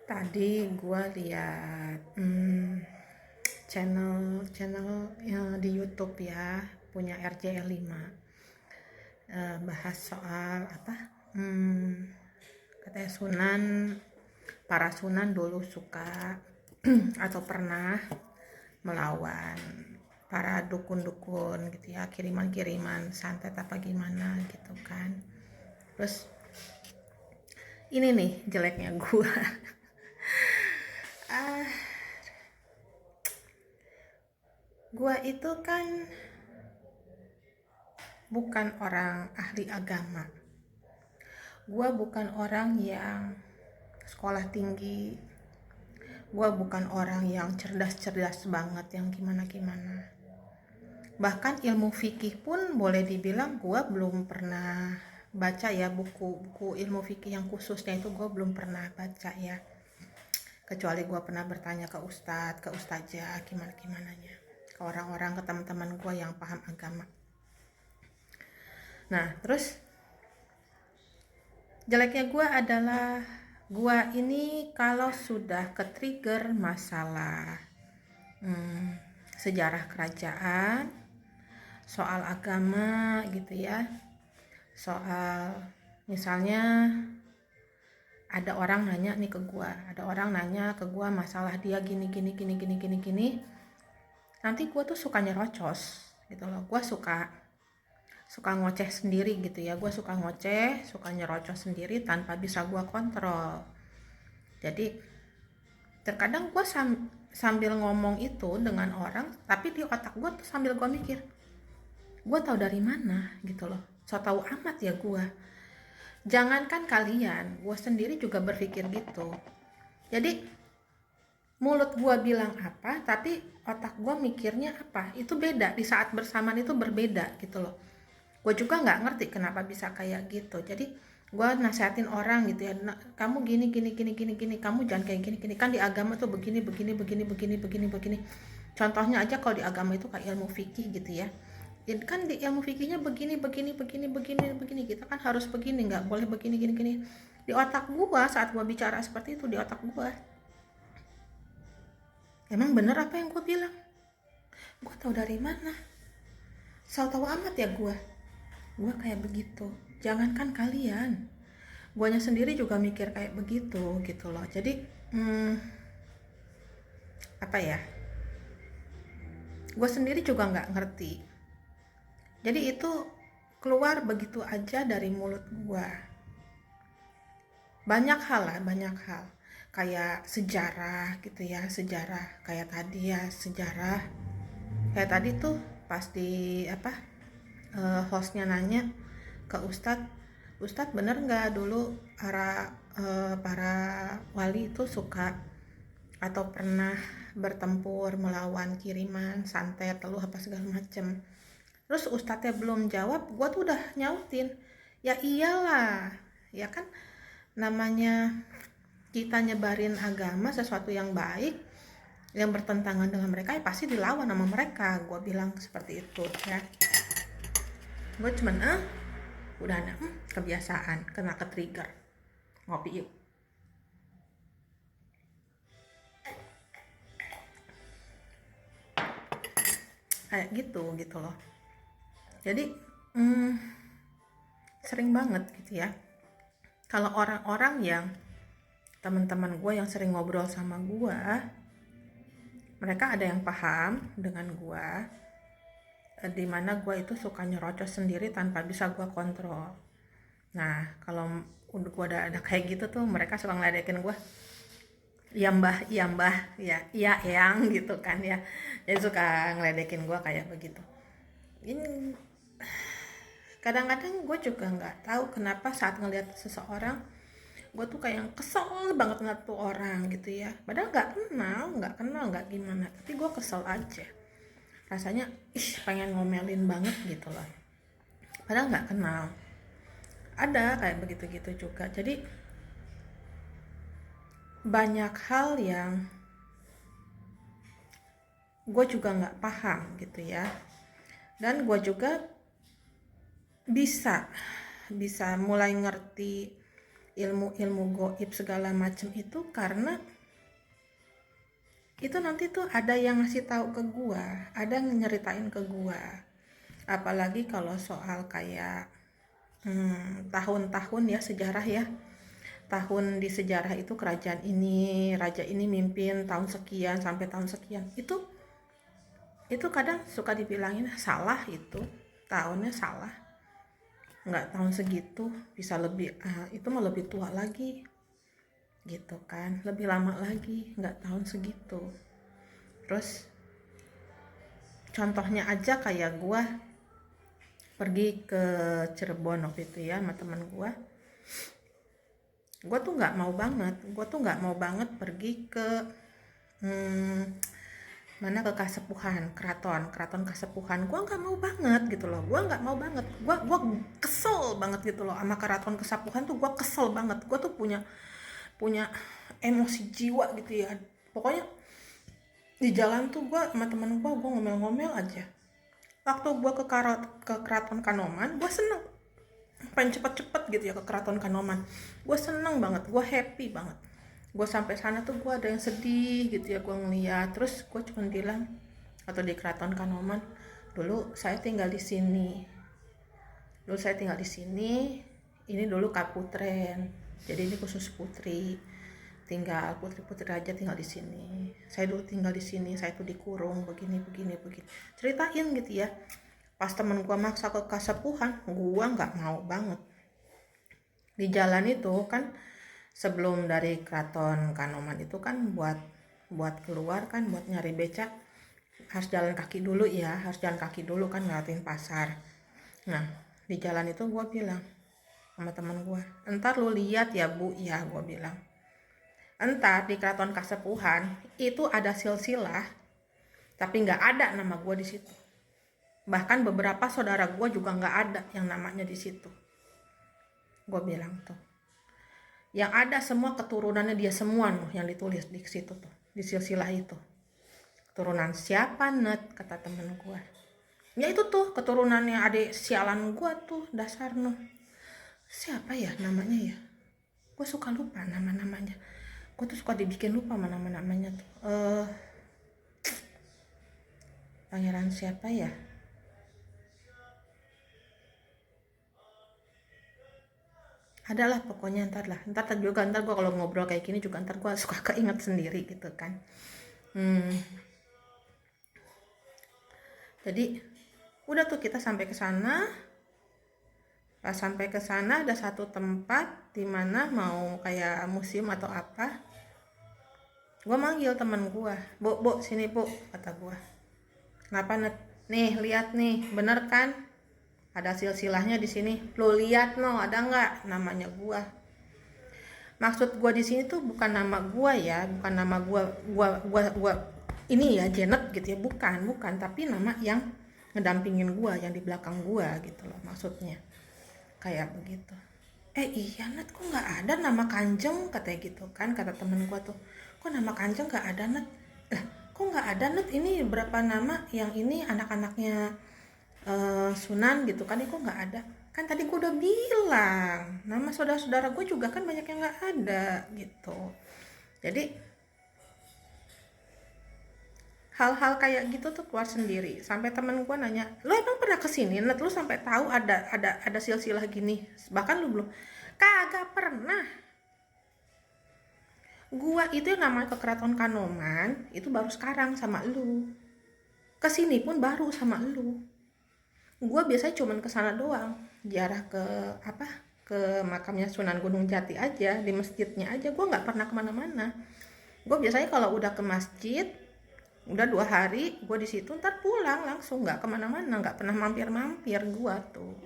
Tadi gua lihat channel yang di YouTube ya, punya RJL5, bahas soal apa? Katanya para sunan dulu suka atau pernah melawan para dukun-dukun gitu ya, kiriman-kiriman santet apa gimana gitu kan. Terus ini nih jeleknya gua. Gua itu kan bukan orang ahli agama. Gua bukan orang yang sekolah tinggi. Gua bukan orang yang cerdas-cerdas banget yang gimana-gimana. Bahkan ilmu fikih pun boleh dibilang gua belum pernah baca ya, buku ilmu fikih yang khususnya itu gua belum pernah baca ya. Kecuali gua pernah bertanya ke ustadz, ke ustazah gimana-gimananya, ke orang-orang, ke teman-teman gua yang paham agama. Nah, terus jeleknya gue adalah gue ini kalau sudah ke-trigger masalah sejarah kerajaan, soal agama gitu ya, soal misalnya ada orang nanya nih ke gue, masalah dia gini, nanti gue tuh suka nyerocos gitu loh. Gue suka ngoceh sendiri gitu ya, gue suka ngoceh, suka nyerocos sendiri tanpa bisa gue kontrol. Jadi terkadang gue sambil ngomong itu dengan orang, tapi di otak gue tuh sambil gue mikir, gue tahu dari mana gitu loh, so tahu amat ya gue. Jangankan kalian, gue sendiri juga berpikir gitu. Jadi mulut gue bilang apa, tapi otak gue mikirnya apa, itu beda. Di saat bersamaan itu berbeda gitu loh. Gue juga nggak ngerti kenapa bisa kayak gitu. Jadi gue nasihatin orang gitu ya, kamu gini, kamu jangan kayak gini, kan di agama tuh begini. Contohnya aja kalau di agama itu kayak ilmu fikih gitu ya, kan di ilmu fikihnya begini, kita kan harus begini, nggak boleh begini, gini. Di otak gue saat gue bicara seperti itu, di otak gue, emang bener apa yang gue bilang? Gue tahu dari mana? Tahu amat ya gue kayak begitu. Jangankan kalian, guanya sendiri juga mikir kayak begitu gitu loh. Jadi apa ya, gue sendiri juga nggak ngerti. Jadi itu keluar begitu aja dari mulut gue. Banyak hal kayak sejarah gitu ya, kayak tadi tuh pas di hostnya nanya ke Ustadz bener nggak dulu para wali itu suka atau pernah bertempur melawan kiriman santet lalu apa segala macem. Terus Ustadznya belum jawab, gue tuh udah nyautin, ya iyalah ya kan, namanya kita nyebarin agama, sesuatu yang baik yang bertentangan dengan mereka ya pasti dilawan sama mereka. Gue bilang seperti itu ya. Gue cuman udah ada kebiasaan, kena ke trigger. Ngopi yuk. Kayak gitu loh. Jadi sering banget gitu ya, kalau orang-orang yang teman-teman gue yang sering ngobrol sama gue, mereka ada yang paham dengan gue, dimana gue itu suka nyerocos sendiri tanpa bisa gue kontrol. Nah kalau gue udah ada kayak gitu tuh, mereka suka ngeledekin gue, iya mbah ya, iya eyang gitu kan ya. Jadi suka ngeledekin gue kayak begitu. Ini kadang-kadang gue juga nggak tahu kenapa saat ngelihat seseorang, gue tuh kayak kesel banget ngeliat tuh orang gitu ya, padahal nggak kenal nggak gimana, tapi gue kesel aja rasanya, pengen ngomelin banget gitu loh, padahal nggak kenal. Ada kayak begitu juga. Jadi banyak hal yang gue juga nggak paham gitu ya, dan gue juga bisa mulai ngerti ilmu-ilmu goib segala macem itu karena itu nanti tuh ada yang ngasih tahu ke gua, ada yang nyeritain ke gua. Apalagi kalau soal kayak tahun-tahun ya sejarah ya. Tahun di sejarah itu kerajaan ini, raja ini mimpin tahun sekian sampai tahun sekian. Itu kadang suka dibilangin salah, itu tahunnya salah. Nggak tahun segitu, bisa lebih itu mah lebih tua lagi. Gitu kan, lebih lama lagi, nggak tahun segitu. Terus contohnya aja kayak gua pergi ke Cirebon waktu itu ya sama teman gua tuh nggak mau banget pergi ke mana, ke Kasepuhan, keraton Kasepuhan. Gua nggak mau banget gitu loh, gua kesel banget gitu loh sama keraton Kasepuhan tuh. Gua kesel banget, gua tuh punya emosi jiwa gitu ya. Pokoknya di jalan tuh gue sama temen gue ngomel-ngomel aja. Waktu gue ke keraton Kanoman, gue seneng, pengen cepet-cepet gitu ya ke keraton Kanoman. Gue seneng banget, gue happy banget. Gue sampai sana tuh gue ada yang sedih gitu ya, gue ngeliat. Terus gue cuma bilang, atau di keraton Kanoman, dulu saya tinggal di sini, ini dulu Kaputren, jadi ini khusus putri, tinggal putri-putri raja tinggal di sini. Saya dulu tinggal di sini, saya tuh dikurung begini. Ceritain gitu ya. Pas temen gua maksa ke Kasepuhan, gua nggak mau banget. Di jalan itu kan sebelum dari keraton Kanoman itu kan buat keluar kan, buat nyari becak harus jalan kaki dulu kan, ngeliatin pasar. Nah di jalan itu gua bilang sama temen gua, entar lu lihat ya Bu ya, gua bilang. Entar di keraton Kasepuhan itu ada silsilah, tapi nggak ada nama gue di situ. Bahkan beberapa saudara gue juga nggak ada yang namanya di situ. Gue bilang tuh, yang ada semua keturunannya dia semua loh yang ditulis di situ tuh, di silsilah itu. Keturunan siapa Net, kata temen gue. Ya itu tuh keturunannya adik sialan gue tuh, Dasarno. Siapa ya namanya ya? Gue suka lupa nama-namanya. Gue tuh suka dibikin lupa sama nama-namanya tuh. Pangeran siapa ya? Adalah pokoknya ntar gue kalau ngobrol kayak gini juga ntar gue suka keinget sendiri gitu kan. Jadi udah tuh kita sampai ke sana. Pas sampai ke sana ada satu tempat di mana mau kayak museum atau apa. Gue manggil teman gue, Bu, sini Bu, kata gue. Kenapa Net? Nih lihat nih, bener kan? Ada silsilahnya di sini. Lo lihat no, ada nggak namanya gue? Maksud gue di sini tuh bukan nama gue ya, bukan nama gue ini ya Janet gitu ya, bukan, tapi nama yang ngedampingin gue, yang di belakang gue gitu loh maksudnya. Kayak begitu. Iya Net, kok nggak ada nama Kanjeng, katanya gitu kan, kata temen gue tuh. Kok nama Kanjeng nggak ada Net? Kok nggak ada Net? Ini berapa nama yang ini anak-anaknya Sunan gitu kan, kok nggak ada? Kan tadi gue udah bilang nama saudara-saudara gue juga kan banyak yang nggak ada gitu. Jadi hal-hal kayak gitu tuh keluar sendiri. Sampai temen gue nanya, lo emang pernah kesini Net? Lo sampai tahu ada silsilah gini? Bahkan lo belum? Kagak pernah. Gua itu namanya ke keraton Kanoman itu baru sekarang sama lu. Kesini pun baru sama lu. Gua biasanya cuman kesana doang, ziarah ke ke makamnya Sunan Gunung Jati aja, di masjidnya aja. Gua nggak pernah kemana-mana. Gua biasanya kalau udah ke masjid udah 2 hari gue di situ, ntar pulang langsung, nggak kemana-mana, nggak pernah mampir gue tuh.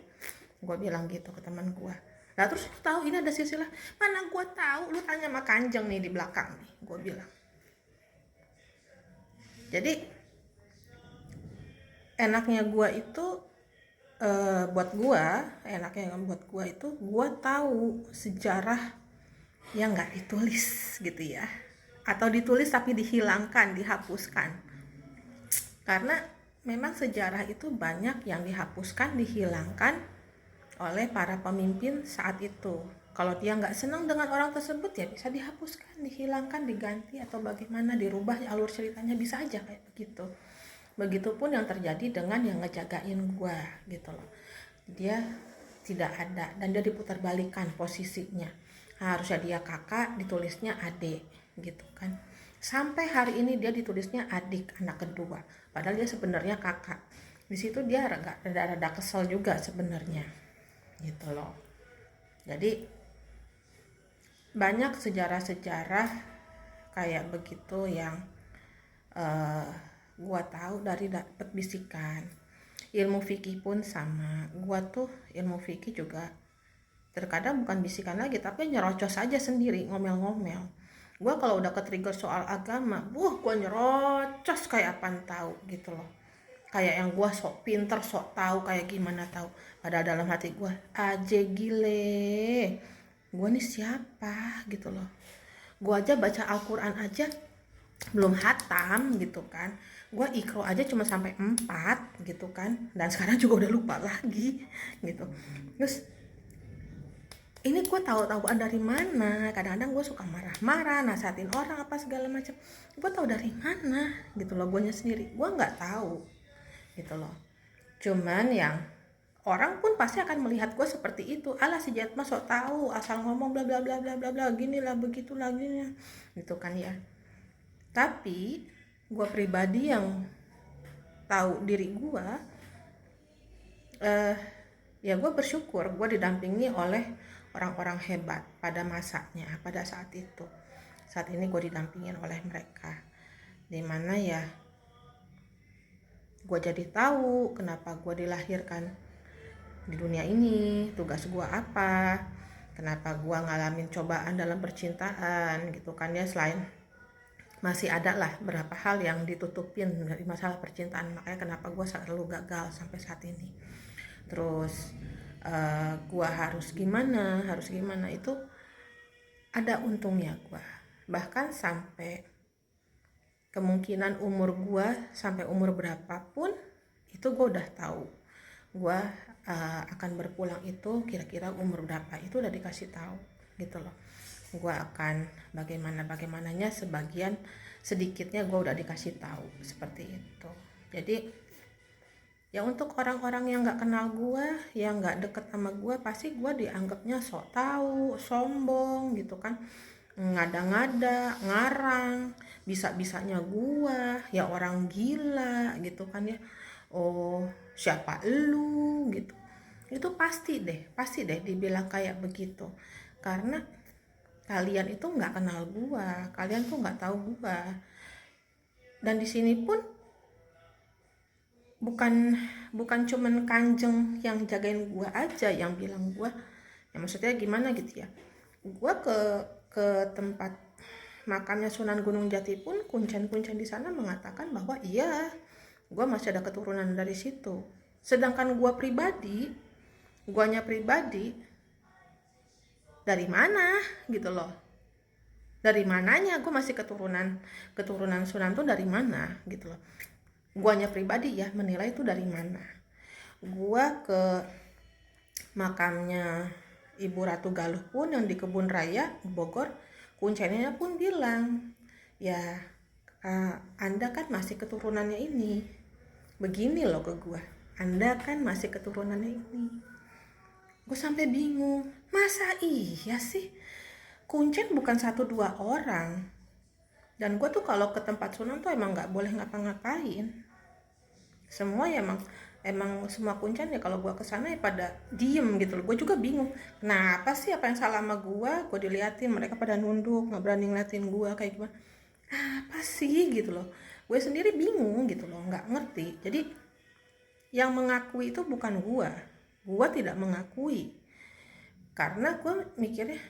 Gue bilang gitu ke teman gue. Nah terus lu tahu ini ada silsilah? Mana gue tahu, lu tanya sama Kanjeng nih di belakang nih, gue bilang. Jadi enaknya gue itu buat gue itu gue tahu sejarah yang nggak ditulis gitu ya, atau ditulis tapi dihilangkan, dihapuskan. Karena memang sejarah itu banyak yang dihapuskan, dihilangkan, oleh para pemimpin saat itu. Kalau dia nggak senang dengan orang tersebut ya bisa dihapuskan, dihilangkan, diganti atau bagaimana, dirubah alur ceritanya, bisa aja kayak begitu. Begitupun yang terjadi dengan yang ngejagain gua gitu loh. Dia tidak ada dan dia diputarbalikkan posisinya. Harusnya dia kakak, ditulisnya adik gitu kan. Sampai hari ini dia ditulisnya adik, anak kedua, padahal dia sebenarnya kakak. Di situ dia rada kesel juga sebenarnya gitu loh. Jadi banyak sejarah-sejarah kayak begitu yang gua tahu dari dapet bisikan. Ilmu fikih pun sama. Gua tuh ilmu fikih juga terkadang bukan bisikan lagi, tapi nyerocos aja sendiri, ngomel-ngomel. Gua kalau udah ke-trigger soal agama, gua nyerocos kayak apaan tahu gitu loh. Kayak yang gua sok pinter, sok tahu, kayak gimana tahu. Padahal dalam hati gua aja gile. Gua nih siapa gitu loh. Gua aja baca Al-Quran aja belum hatam gitu kan. Gua ikro aja cuma sampai 4 gitu kan. Dan sekarang juga udah lupa lagi gitu. Terus ini gue tahu-tahuan dari mana. Kadang-kadang gue suka marah-marah, nasihatin orang apa segala macam. Gue tahu dari mana gitu loh, gue sendiri gue nggak tahu gitu loh. Cuman yang orang pun pasti akan melihat gue seperti itu. Alah si Jatma sok tahu, asal ngomong bla bla bla bla bla bla, gini lah begitu lagi gitu kan ya. Tapi gue pribadi yang tahu diri gue, ya gue bersyukur gue didampingi oleh orang-orang hebat pada masanya, pada saat itu. Saat ini gue didampingin oleh mereka, dimana ya gue jadi tahu kenapa gue dilahirkan di dunia ini, tugas gue apa, kenapa gue ngalamin cobaan dalam percintaan gitu kan ya. Selain masih ada lah berapa hal yang ditutupin dari masalah percintaan, makanya kenapa gue selalu gagal sampai saat ini. Terus gua harus gimana itu ada untungnya gua. Bahkan sampai kemungkinan umur gua sampai umur berapapun itu gua udah tahu. Gua akan berpulang itu kira-kira umur berapa itu udah dikasih tahu gitu loh. Gua akan bagaimananya sebagian sedikitnya gua udah dikasih tahu seperti itu. Jadi ya untuk orang-orang yang nggak kenal gue, yang nggak deket sama gue, pasti gue dianggapnya sok tahu, sombong gitu kan, ngada-ngada, ngarang, bisa-bisanya gue, ya orang gila gitu kan ya. Oh siapa lu gitu. Itu pasti deh dibilang kayak begitu. Karena kalian itu nggak kenal gue, kalian tuh nggak tahu gue. Dan di sini pun bukan cuman Kanjeng yang jagain gua aja yang bilang gua, ya maksudnya gimana gitu ya. Gua ke tempat makamnya Sunan Gunung Jati pun kuncen-kuncen di sana mengatakan bahwa iya, gua masih ada keturunan dari situ. Sedangkan guanya pribadi dari mana gitu loh. Dari mananya gue masih keturunan Sunan tuh dari mana gitu loh. Guanya pribadi ya menilai itu dari mana. Gua ke makamnya Ibu Ratu Galuh pun yang di Kebun Raya Bogor, kuncennya pun bilang ya Anda kan masih keturunannya ini. Begini loh ke gua, Anda kan masih keturunannya ini. Gue sampai bingung, masa iya sih kuncen bukan 1-2 orang. Dan gue tuh kalau ke tempat Sunan tuh emang nggak boleh ngapa-ngapain. Semua ya emang semua kuncen ya kalau gue kesana ya pada diem gitu loh. Gue juga bingung, kenapa sih, apa yang salah sama gue diliatin, mereka pada nunduk, nggak berani ngeliatin gue kayak gimana, apa sih gitu loh. Gue sendiri bingung gitu loh, nggak ngerti. Jadi yang mengakui itu bukan gue tidak mengakui, karena gue mikirnya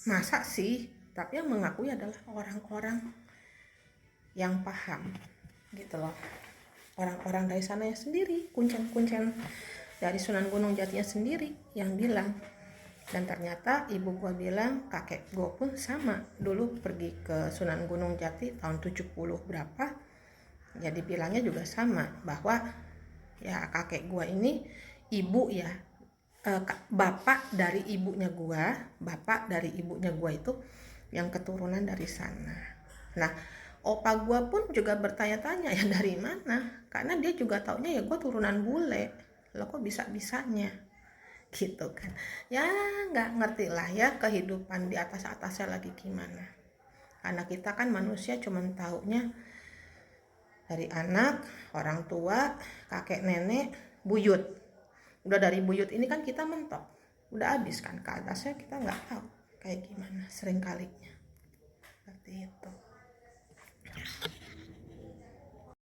masa sih, tapi yang mengakui adalah orang-orang yang paham gitu loh, orang-orang dari sana ya sendiri, kuncen-kuncen dari Sunan Gunung Jatinya sendiri yang bilang. Dan ternyata ibu gua bilang kakek gua pun sama dulu pergi ke Sunan Gunung Jati tahun 70 berapa, jadi bilangnya juga sama bahwa ya kakek gua ini ibu ya bapak dari ibunya gua itu yang keturunan dari sana. Nah, opa gua pun juga bertanya-tanya ya dari mana, karena dia juga taunya ya gua turunan bule. Lo kok bisa-bisanya gitu kan ya, nggak ngerti lah ya kehidupan di atasnya lagi gimana, karena kita kan manusia cuman taunya dari anak, orang tua, kakek nenek, buyut. Udah dari buyut ini kan kita mentok, udah habis kan, ke atasnya kita nggak tahu kayak gimana sering kalinya seperti itu.